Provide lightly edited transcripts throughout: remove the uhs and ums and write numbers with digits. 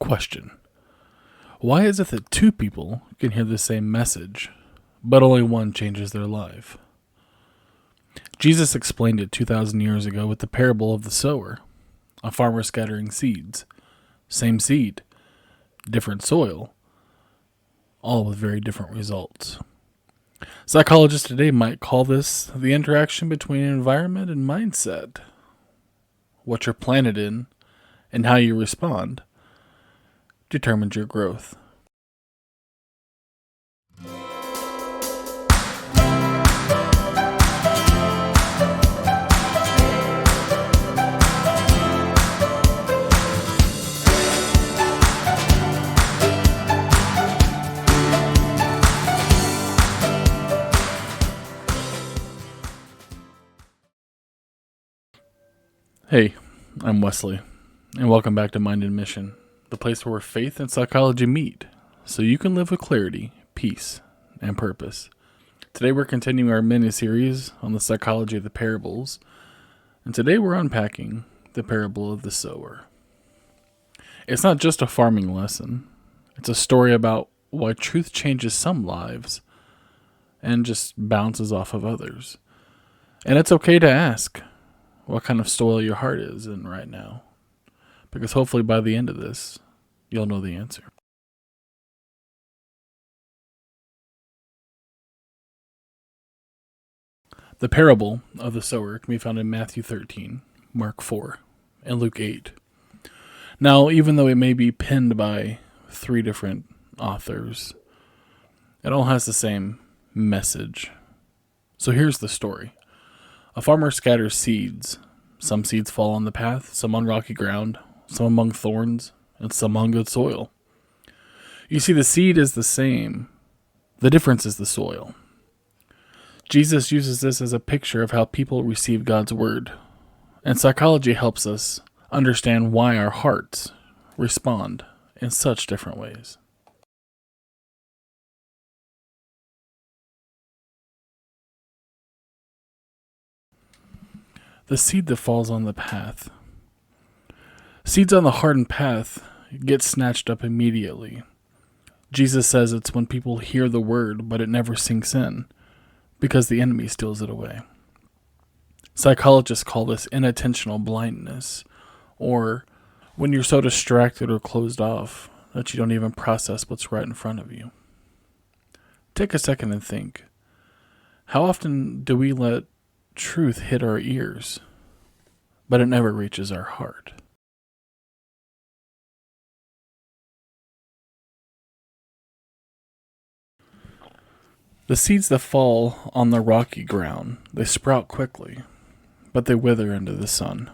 Question. Why is it that two people can hear the same message, but only one changes their life? Jesus explained it 2,000 years ago with the parable of the sower, a farmer scattering seeds. Same seed, different soil, all with very different results. Psychologists today might call this the interaction between environment and mindset. What you're planted in and how you respond determines your growth. Hey, I'm Wesley, and welcome back to Mind and Mission, the place where faith and psychology meet, so you can live with clarity, peace, and purpose. Today we're continuing our mini-series on the psychology of the parables, and today we're unpacking the parable of the sower. It's not just a farming lesson, it's a story about why truth changes some lives and just bounces off of others. And it's okay to ask what kind of soil your heart is in right now, because hopefully by the end of this, you'll know the answer. The parable of the sower can be found in Matthew 13, Mark 4, and Luke 8. Now, even though it may be penned by three different authors, it all has the same message. So here's the story. A farmer scatters seeds. Some seeds fall on the path, some on rocky ground, some among thorns, and some on good soil. You see, the seed is the same. The difference is the soil. Jesus uses this as a picture of how people receive God's word, and psychology helps us understand why our hearts respond in such different ways. The seed that falls on the path. Seeds on the hardened path get snatched up immediately. Jesus says it's when people hear the word, but it never sinks in, because the enemy steals it away. Psychologists call this inattentional blindness, or when you're so distracted or closed off that you don't even process what's right in front of you. Take a second and think. How often do we let truth hit our ears, but it never reaches our heart? The seeds that fall on the rocky ground, they sprout quickly, but they wither under the sun.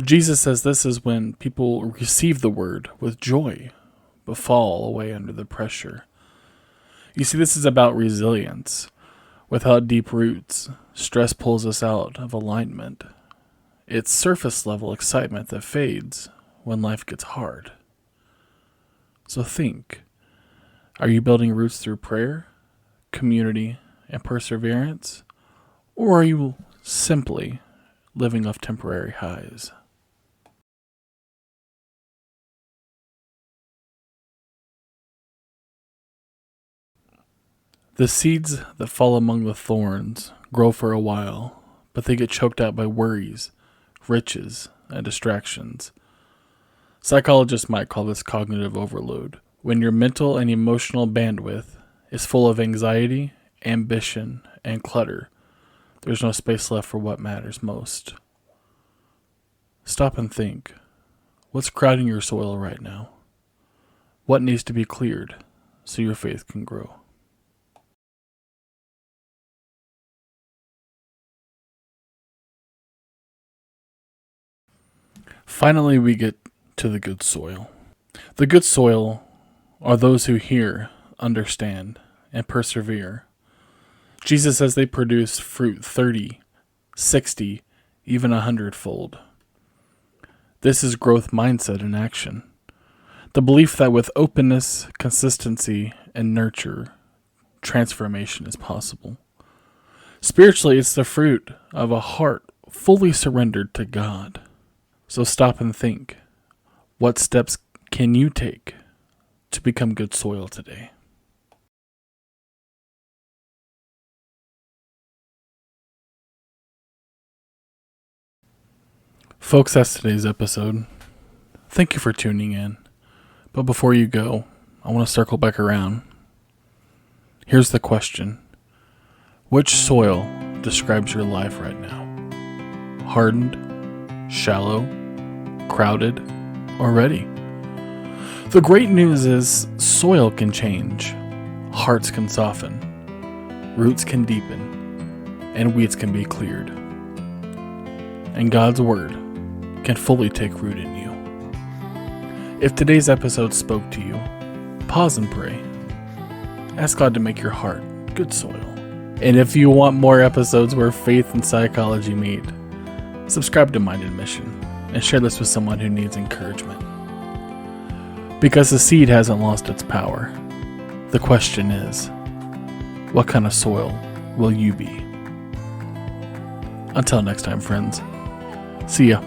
Jesus says this is when people receive the word with joy, but fall away under the pressure. You see, this is about resilience. Without deep roots, stress pulls us out of alignment. It's surface level excitement that fades when life gets hard. So think, are you building roots through prayer, community, and perseverance? Or are you simply living off temporary highs? The seeds that fall among the thorns grow for a while, but they get choked out by worries, riches, and distractions. Psychologists might call this cognitive overload, when your mental and emotional bandwidth is full of anxiety, ambition, and clutter. There's no space left for what matters most. Stop and think. What's crowding your soil right now? What needs to be cleared so your faith can grow? Finally, we get to the good soil. The good soil are those who hear, understand, and persevere. Jesus says they produce fruit 30, 60, even 100-fold. This is growth mindset in action. The belief that with openness, consistency, and nurture, transformation is possible. Spiritually, it's the fruit of a heart fully surrendered to God. So stop and think. What steps can you take to become good soil today? Folks, that's today's episode. Thank you for tuning in. But before you go, I want to circle back around. Here's the question. Which soil describes your life right now? Hardened, shallow, crowded, or ready? The great news is soil can change, hearts can soften, roots can deepen, and weeds can be cleared. And God's Word can fully take root in you. If today's episode spoke to you, pause and pray. Ask God to make your heart good soil. And if you want more episodes where faith and psychology meet, subscribe to Minded Mission and share this with someone who needs encouragement. Because the seed hasn't lost its power. The question is, what kind of soil will you be? Until next time, friends. See ya.